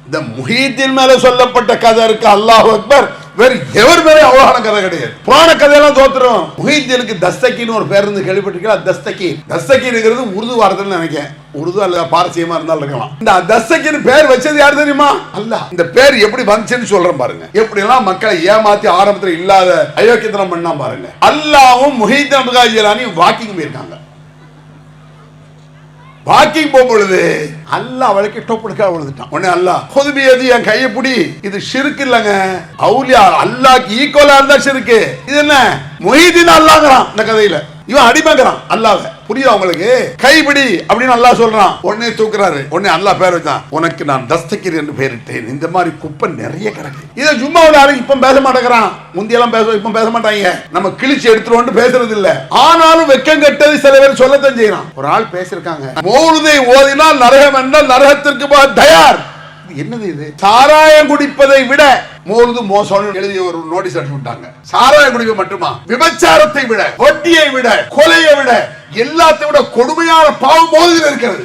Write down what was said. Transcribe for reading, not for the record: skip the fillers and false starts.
இந்த முஹீத்தீன் மேல சொல்லப்பட்ட கதை இருக்கு, அல்லாஹ் அக்பர், வேற எவர் மேலே அவ்வளவான கதை கிடையாது. புராண கதையெல்லாம் தோத்துரும். முஹீத்தீனுக்கு தஸ்தகின்னு ஒரு பேர் இருந்து கேள்விப்பட்டிருக்கீங்களா? தஸ்தகிங்கிறது உருது வார்த்தைன்னு நினைக்கிறேன், உருது அல்ல பாரசீகமா இருந்தாலும் இருக்கலாம். இந்த தஸ்தகின்னு பேர் வச்சது யாரு தெரியுமா? அல்லாஹ். இந்த பேர் எப்படி வந்துச்சுன்னு சொல்றேன் பாருங்க. எப்படி எல்லாம் மக்களை ஏமாத்தி ஆரம்பத்தில் இல்லாத அயோக்கியத்தனம் பண்ணா பாருங்க. அல்லாஹ்வும் முஹீத்தீன் அப்துல் காதிர் ஜிலானி வாக்கிங் போயிருக்காங்க. வாக்கிங் போகும்பொழுது அல்லாஹ் அவளுக்கு டொப்புடுக்கா விழுந்துட்டான். உடனே அல்லாஹ் பொதுமையது என் கையை பிடி, இது ஷிர்க் இல்லங்க, அவுலியா அல்லாஹ்க்கு ஈக்குவலா இருந்தா ஷிர்க். இது என்ன முஹீத்தீன் அல்லாஹ்ங்கறான் இந்த கதையில, இவன் அடிமைங்கறான் அல்லாஹ்வை. புரியுதா உங்களுக்கு? கைபிடி அப்படின்னு அல்லாஹ் சொல்றான். உடனே தூக்குறாரு. உடனே அல்லாஹ் பேர் வச்சான், உனக்கு நான் தஸ்தகிர் என்று பெயரிட்டேன். இந்த மாதிரி குப்பை நிறைய கிடக்கு. இதை ஜும்மாவுல யாரும் இப்ப பேச மாட்டேங்கிறான். முந்தியெல்லாம் இப்ப பேச மாட்டாங்க. நம்ம கிழிச்சு எடுத்துருவோம் பேசுறது இல்ல. ஆனாலும் வெக்கம் கெட்டது சில பேர் சொல்லத்தான் செய்யறான். ஒரு ஆள் பேசிருக்காங்க, மௌலிதை ஓதினால் நரகம் என்றால் நரகத்திற்கு தயார். என்னது இது? சாராயம் குடிப்பதை விட மௌலிது மோசம் எழுதிய ஒரு நோட்டீஸ் அடிச்சு விட்டாங்க. சாராயம் குடிப்பது மட்டுமா, விபச்சாரத்தை விட, வட்டியை விட, கொலையை விட, எல்லாத்தை விட கொடுமையான பாவம் மௌலிதில் இருக்கிறது.